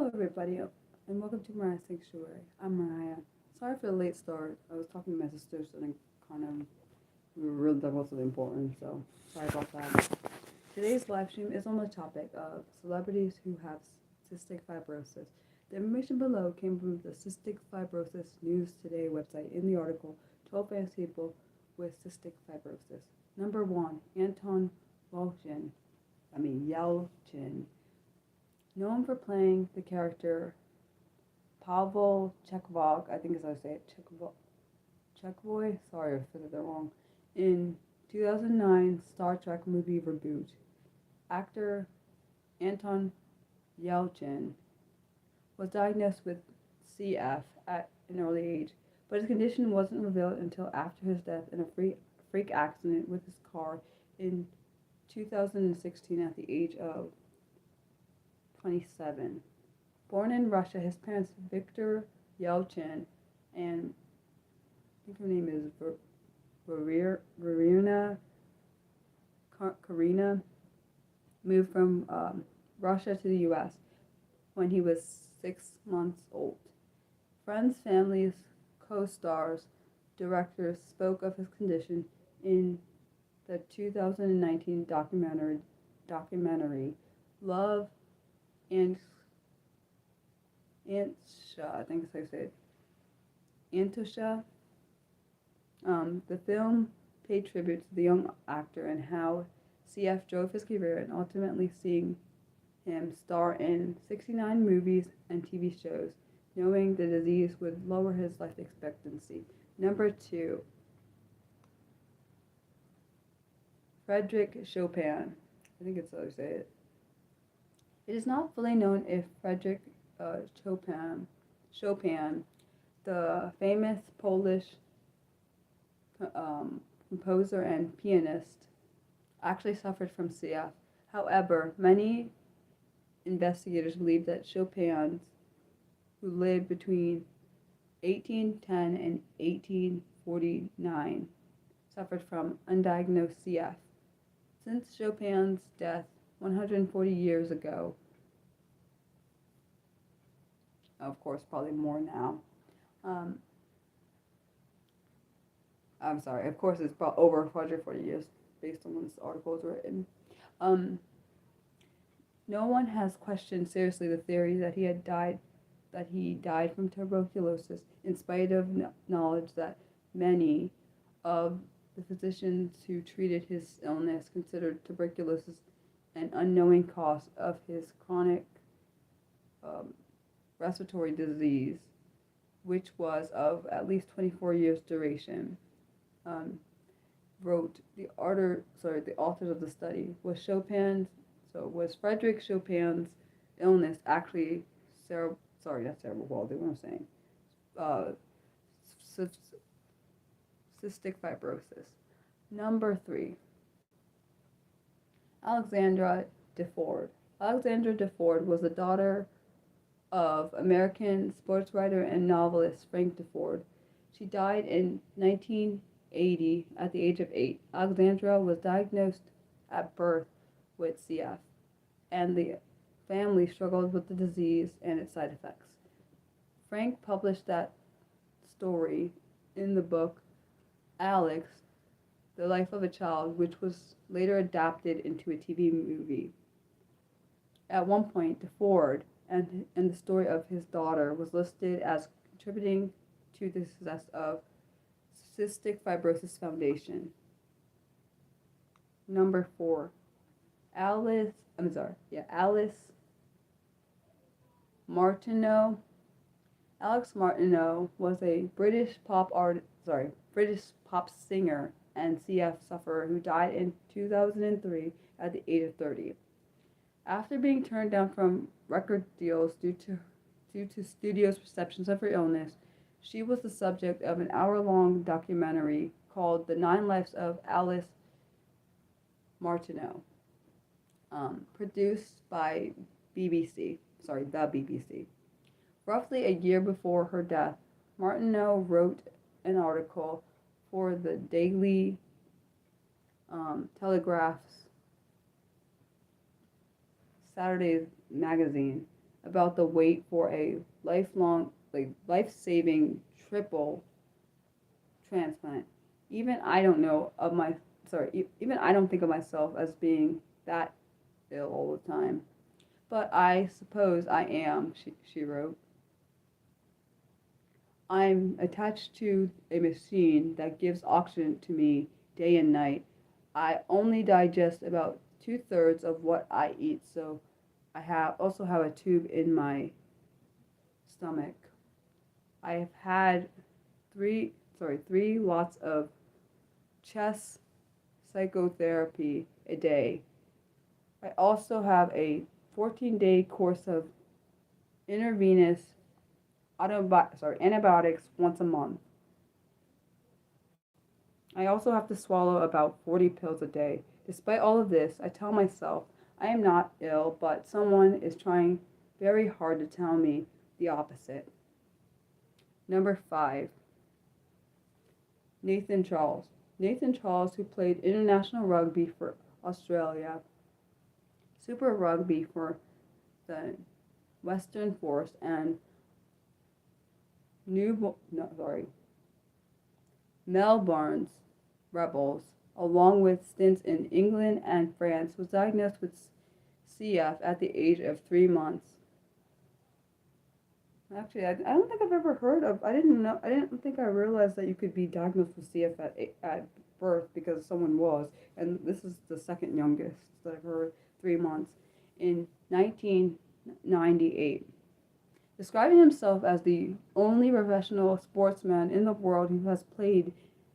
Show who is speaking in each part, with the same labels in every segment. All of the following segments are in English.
Speaker 1: Hello, everybody, and welcome to Mariah Sanctuary. I'm Mariah. Sorry for the late start. I was talking to my sisters, and kind of we were really talking about something important, so sorry about that. Today's live stream is on the topic of celebrities who have cystic fibrosis. The information below came from the Cystic Fibrosis News Today website in the article 12 famous people with cystic fibrosis. Number 1, Anton Yelchin. Known for playing the character Pavel Chekhov, I think is how I say it, Chekhov, sorry if I said that wrong, in 2009 Star Trek movie reboot. Actor Anton Yelchin was diagnosed with CF at an early age, but his condition wasn't revealed until after his death in a freak accident with his car in 2016 at the age of 27. Born in Russia, his parents Viktor Yelchin and I think her name is Karina moved from Russia to the U.S. when he was 6 months old. Friends, families, co-stars, directors spoke of his condition in the 2019 documentary Love and Antusha, I think that's how you say it. Antusha. The film paid tribute to the young actor and how CF drove his career and ultimately seeing him star in 69 movies and TV shows, knowing the disease would lower his life expectancy. Number 2, Frederick Chopin. I think it's how you say it. It is not fully known if Frederick Chopin, the famous Polish composer and pianist, actually suffered from CF. However, many investigators believe that Chopin, who lived between 1810 and 1849, suffered from undiagnosed CF. Since Chopin's death 140 years ago, of course, probably more now. I'm sorry, of course, it's over 140 years based on when this article was written. No one has questioned seriously the theory that he died from tuberculosis, in spite of knowledge that many of the physicians who treated his illness considered tuberculosis an unknowing cause of his chronic respiratory disease, which was of at least 24 years duration. Wrote the authors of the study. Was Frederick Chopin's illness actually not cerebral palsy, what I'm saying, cystic fibrosis. Number 3, Alexandra DeFord. Alexandra DeFord was the daughter of American sports writer and novelist Frank DeFord. She died in 1980 at the age of 8. Alexandra was diagnosed at birth with CF, and the family struggled with the disease and its side effects. Frank published that story in the book Alex, The Life of a Child, which was later adapted into a TV movie. At one point, DeFord and the story of his daughter was listed as contributing to the success of Cystic Fibrosis Foundation. Number 4, Alice Martineau. Alex Martineau was a British pop singer and CF sufferer who died in 2003 at the age of 30. After being turned down from record deals due to studios' perceptions of her illness, she was the subject of an hour-long documentary called The 9 Lives of Alice Martineau, produced by the BBC. Roughly a year before her death, Martineau wrote an article for the Daily Telegraph's Saturday magazine about the wait for a life-saving triple transplant. Even I don't know of my even I don't think of myself as being that ill all the time. But I suppose I am, she wrote. I'm attached to a machine that gives oxygen to me day and night. I only digest about 2/3 of what I eat, so I also have a tube in my stomach. I have had three lots of chest psychotherapy a day. I also have a 14-day course of intravenous antibiotics once a month. I also have to swallow about 40 pills a day. Despite all of this, I tell myself I am not ill, but someone is trying very hard to tell me the opposite. Number 5, Nathan Charles. Nathan Charles, who played international rugby for Australia, Super Rugby for the Western Force, and Melbourne's Rebels, along with stints in England and France, was diagnosed with CF at the age of 3 months. Actually, I don't think I've ever heard of. I didn't think I realized that you could be diagnosed with CF at birth because someone was, and this is the second youngest that I've heard. 3 months in 1998. Describing himself as the only professional sportsman in the world who has played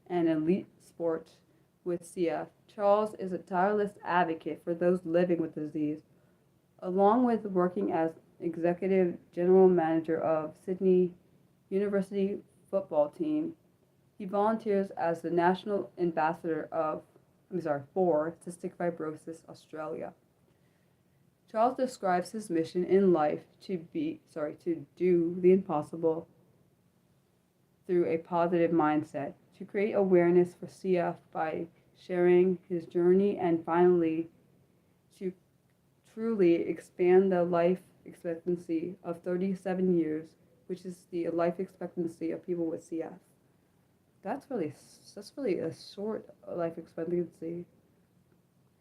Speaker 1: an elite sport with CF, Charles is a tireless advocate for those living with the disease. Along with working as executive general manager of Sydney University football team, he volunteers as the national ambassador for Cystic Fibrosis Australia. Charles describes his mission in life to do the impossible through a positive mindset, to create awareness for CF by sharing his journey, and finally, to truly expand the life expectancy of 37 years, which is the life expectancy of people with CF. That's really a short life expectancy.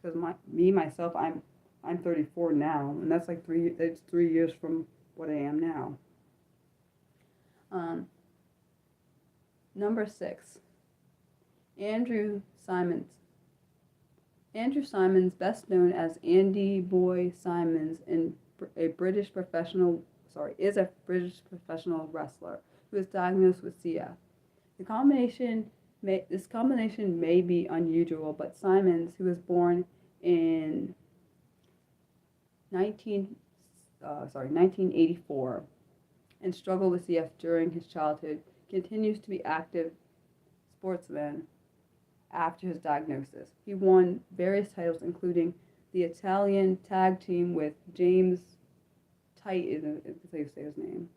Speaker 1: Because myself, I'm 34 now, and that's like 3 years from what I am now. Number 6, Andrew Symonds. Andrew Symonds, best known as Andy Boy Symonds, is a British professional wrestler who is diagnosed with CF. This combination may be unusual, but Symonds, who was born in 1984 and struggled with CF during his childhood, continues to be active sportsman after his diagnosis. He won various titles, including the Italian tag team with James Tight, that's how you say his name.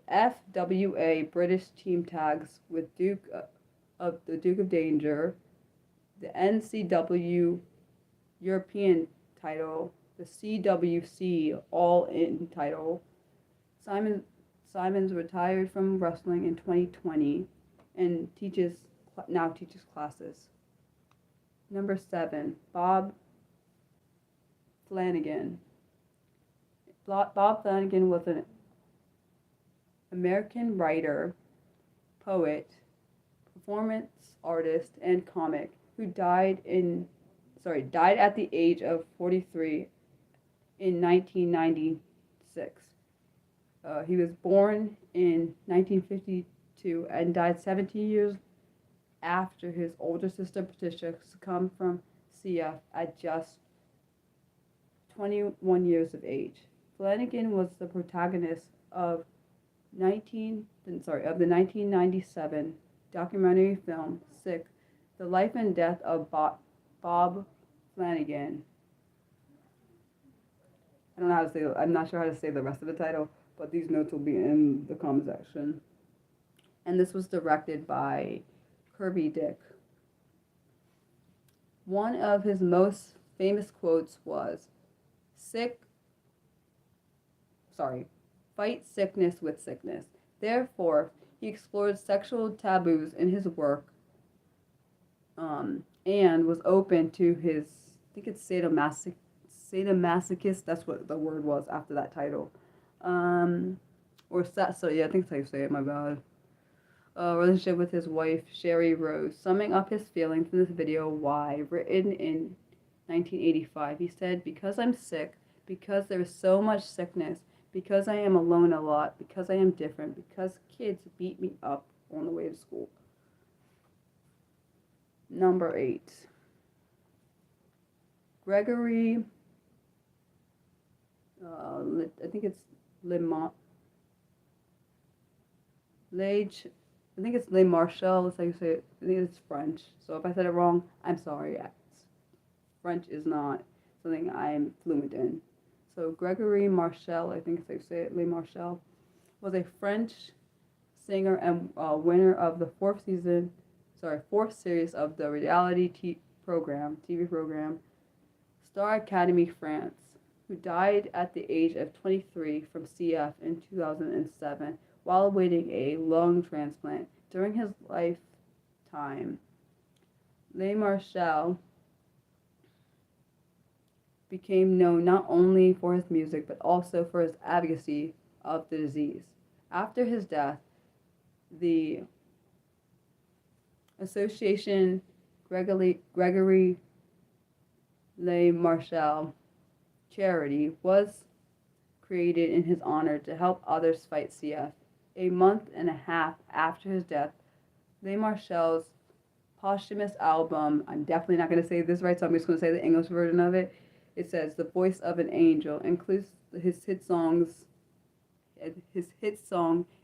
Speaker 1: FWA British team tags with the Duke of Danger, the NCW European title, the CWC All-In title. Symonds retired from wrestling in 2020 and now teaches classes. Number 7, Bob Flanagan. Bob Flanagan was an American writer, poet, performance artist, and comic who died at the age of 43 in 1996. He was born in 1952 and died 17 years after his older sister Patricia succumbed from CF at just 21 years of age. Flanagan was the protagonist of the 1997 documentary film Sick, The Life and Death of Bob Flanagan. I'm not sure how to say the rest of the title, but these notes will be in the comment section. And this was directed by Kirby Dick. One of his most famous quotes was, "Sick fight sickness with sickness. Therefore, he explored sexual taboos in his work, and was open to his, I think it's sadomasochist, that's what the word was after that title. So yeah, I think that's how you say it, my bad. Relationship with his wife, Sherry Rose. Summing up his feelings in this video, Why, written in 1985, he said, because I'm sick, because there is so much sickness, because I am alone a lot, because I am different, because kids beat me up on the way to school. Number 8. Gregory, I think it's Lemont. I think it's Le Marchal, that's how you say it. I think it's French. So if I said it wrong, I'm sorry. French is not something I'm fluent in. So Gregory Marchal, I think that's how you say it, Le Marchal, was a French singer and winner of the fourth series of the reality TV program, Star Academy France, who died at the age of 23 from CF in 2007 while awaiting a lung transplant. During his lifetime, Le Marchal became known not only for his music but also for his advocacy of the disease. After his death, the Association Gregory Le Marchal charity was created in his honor to help others fight CF. A month and a half after his death, Le Marchal's posthumous album, I'm definitely not going to say this right, so I'm just going to say the English version of it. It says, The Voice of an Angel, includes his hit song,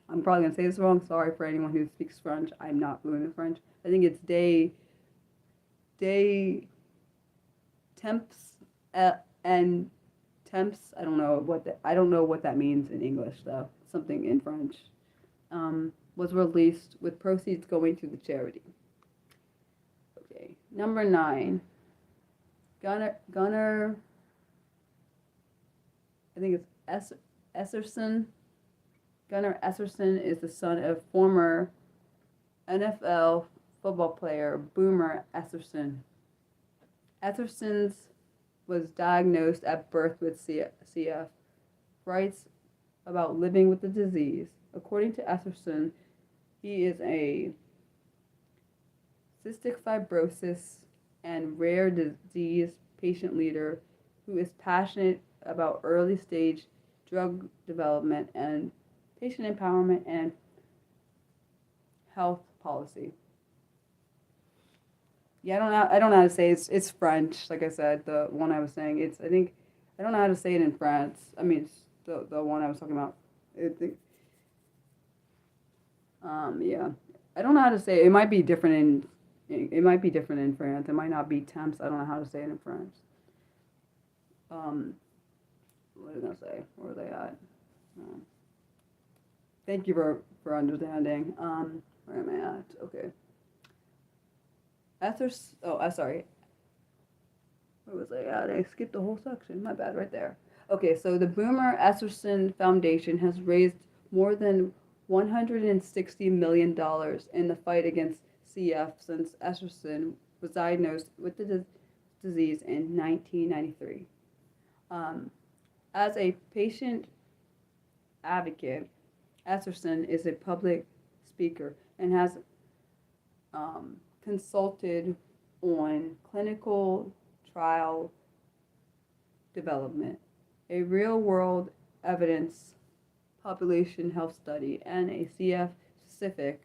Speaker 1: I'm probably going to say this wrong, sorry for anyone who speaks French, I'm not fluent in French. I think it's Des Temps and Temps. I don't know what that means in English though. Something in French. Was released with proceeds going to the charity. Okay, number 9. Gunnar. I think it's Esserson. Gunnar Esserson is the son of former NFL football player Boomer Esserson. Esserson was diagnosed at birth with CF. Writes about living with the disease. According to Esserson, he is a cystic fibrosis and rare disease patient leader who is passionate about early stage drug development and patient empowerment and health policy. Yeah, I don't know how to say it. It's French, like I said, the one I was saying. I don't know how to say it in France. I mean, it's the one I was talking about. Yeah. I don't know how to say it. It might be different in France. It might not be temps. I don't know how to say it in France. What did I say? Where are they at? Thank you for understanding. Where am I at? Okay. Sorry. Where was I at? I skipped the whole section. My bad, right there. Okay, so the Boomer Esserson Foundation has raised more than $160 million in the fight against CF since Esserson was diagnosed with the disease in 1993. As a patient advocate, Esserson is a public speaker and has consulted on clinical trial development, a real-world evidence population health study, and a CF-specific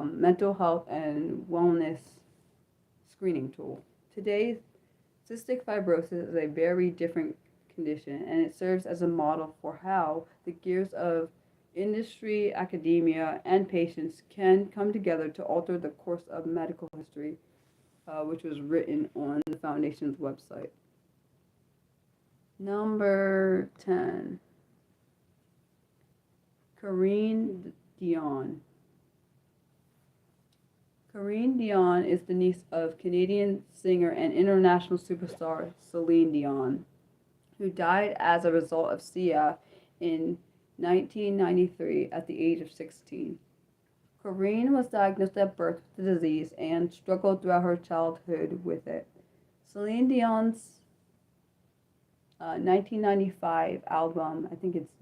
Speaker 1: mental health and wellness screening tool. Today, cystic fibrosis is a very different condition, and it serves as a model for how the gears of industry, academia, and patients can come together to alter the course of medical history, which was written on the Foundation's website. Number 10. Corinne Dion. Corinne Dion is the niece of Canadian singer and international superstar Celine Dion. who died as a result of CF in 1993 at the age of 16. Corinne was diagnosed at birth with the disease and struggled throughout her childhood with it. Celine Dion's 1995 album, I think it's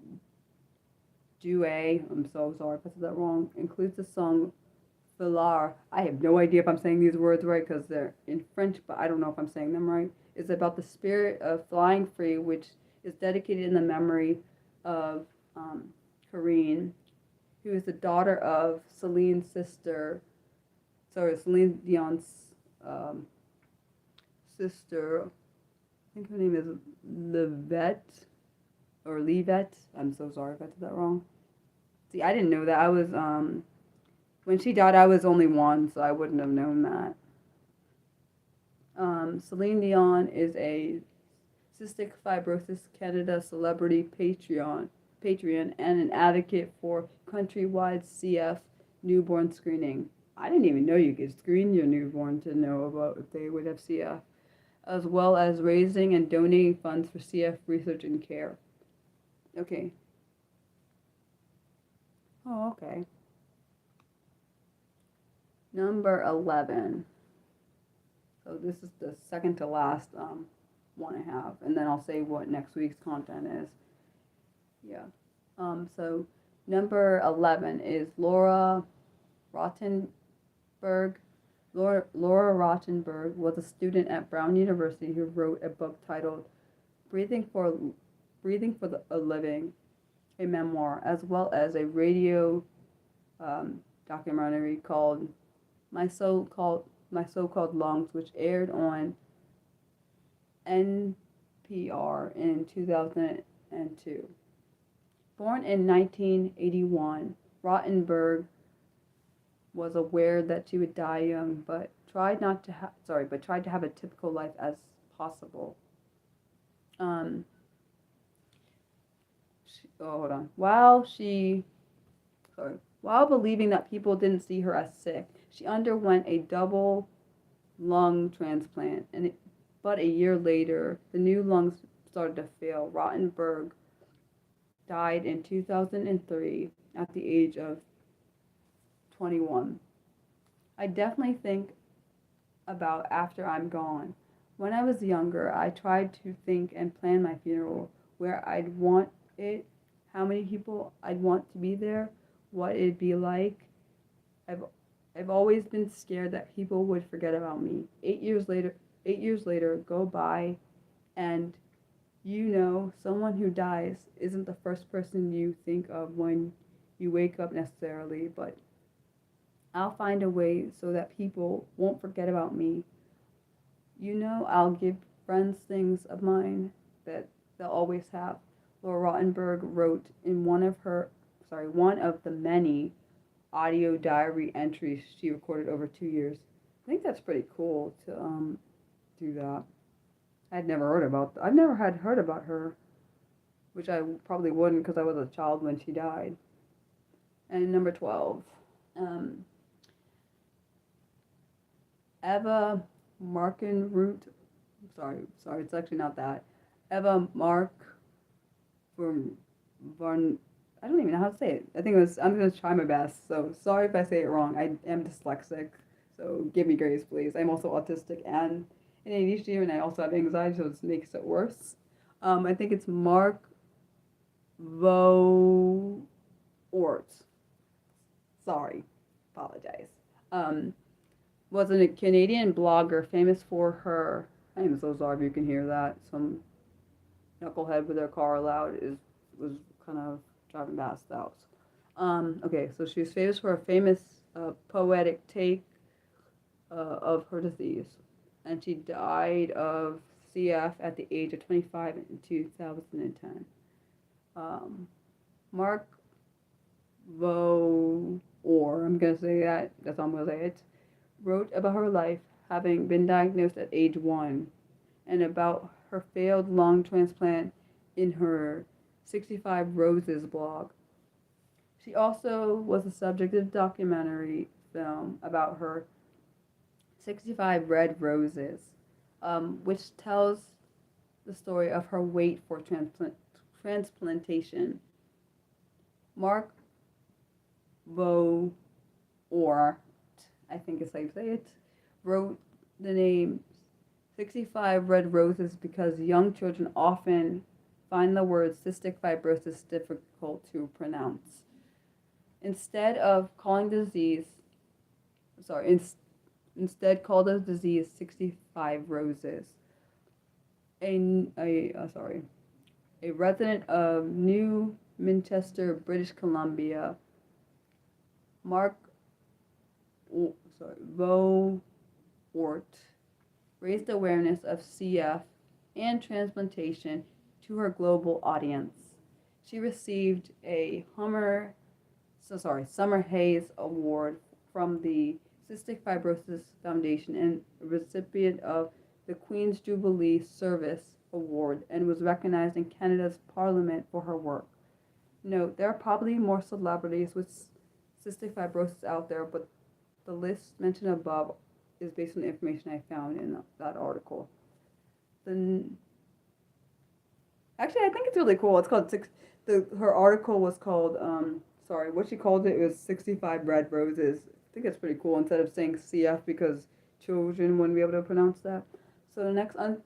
Speaker 1: Duet, I'm so sorry if I said that wrong, includes the song Filar. I have no idea if I'm saying these words right because they're in French, but I don't know if I'm saying them right. It's about the spirit of flying free, which is dedicated in the memory of Corinne, who is the daughter of Celine Dion's sister. I think her name is Livette. I'm so sorry if I said that wrong. See, I didn't know that. I was when she died, I was only one, so I wouldn't have known that. Celine Dion is a Cystic Fibrosis Canada celebrity patron, and an advocate for countrywide CF newborn screening. I didn't even know you could screen your newborn to know about if they would have CF, as well as raising and donating funds for CF research and care. Okay. Oh, okay. Number 11. So this is the second to last one I have, and then I'll say what next week's content is. Yeah. So number 11 is Laura Rottenberg. Laura Rottenberg was a student at Brown University who wrote a book titled Breathing for a Living, a memoir, as well as a radio documentary called My So-Called Lungs, which aired on NPR in 2002. Born in 1981, Rottenberg was aware that she would die young, but tried to have a typical life as possible. Hold on. While believing that people didn't see her as sick, she underwent a double lung transplant, but a year later, the new lungs started to fail. Rottenberg died in 2003 at the age of 21. I definitely think about after I'm gone. When I was younger, I tried to think and plan my funeral, where I'd want it, how many people I'd want to be there, what it'd be like. I've always been scared that people would forget about me. 8 years later go by, and someone who dies isn't the first person you think of when you wake up necessarily, but I'll find a way so that people won't forget about me. I'll give friends things of mine that they'll always have. Laura Rottenberg wrote in one of the many audio diary entries she recorded over 2 years. I think that's pretty cool to do that. I've never heard about her, which I probably wouldn't because I was a child when she died. And number 12, Eva Markenroot. Sorry, it's actually not that. Eva Mark Varn. I don't even know how to say it. I'm going to try my best. So sorry if I say it wrong. I am dyslexic, so give me grace, please. I'm also autistic and in ADHD, and I also have anxiety, so it makes it worse. I think it's Mark Voort. Sorry, apologize. Was a Canadian blogger famous for her. I am so sorry if you can hear that. Some knucklehead with their car loud was kind of driving past the house. Okay, so she was famous for a famous poetic take of her disease, and she died of CF at the age of 25 in 2010. Mark Voort, I'm going to say that, that's how I'm going to say it, wrote about her life having been diagnosed at age 1 and about her failed lung transplant in her 65 Roses blog. She also was the subject of a documentary film about her 65 Red Roses, which tells the story of her wait for transplantation. Mark Boort, I think is how you say it, wrote the name 65 red roses because young children often find the word cystic fibrosis difficult to pronounce. Instead of calling the disease, sorry, instead call the disease 65 roses. A resident of New Manchester, British Columbia, Mark Voort raised awareness of CF and transplantation to her global audience. She received a Summer Hayes Award from the Cystic Fibrosis Foundation and a recipient of the Queen's Jubilee Service Award and was recognized in Canada's Parliament for her work. Note, there are probably more celebrities with cystic fibrosis out there, but the list mentioned above is based on the information I found in that article. Actually, I think it's really cool. It's called her article was called what she called it was 65 red roses. I think it's pretty cool instead of saying CF because children wouldn't be able to pronounce that. So the next fun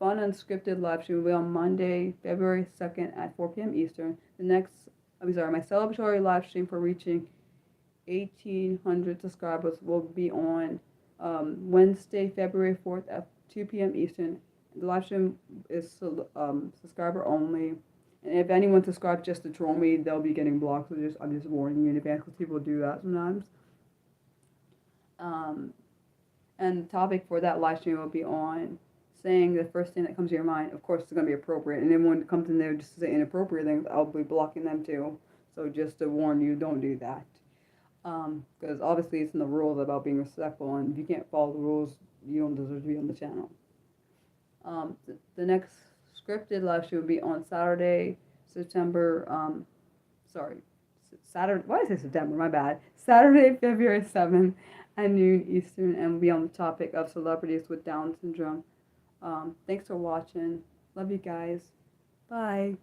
Speaker 1: unscripted live stream will be on Monday, February 2nd at 4 p.m. Eastern. My celebratory live stream for reaching 1,800 subscribers will be on Wednesday, February 4th at 2 p.m. Eastern. The live stream is subscriber only. And if anyone subscribes just to troll me, they'll be getting blocked. So I'm just warning you in advance because people do that sometimes. And the topic for that live stream will be on saying the first thing that comes to your mind. Of course, it's going to be appropriate. And then when it comes in there just to say inappropriate things, I'll be blocking them too. So just to warn you, don't do that. Because obviously it's in the rules about being respectful. And if you can't follow the rules, you don't deserve to be on the channel. The next scripted live stream will be on Saturday, February 7th at noon Eastern, and will be on the topic of celebrities with Down syndrome. Thanks for watching. Love you guys. Bye.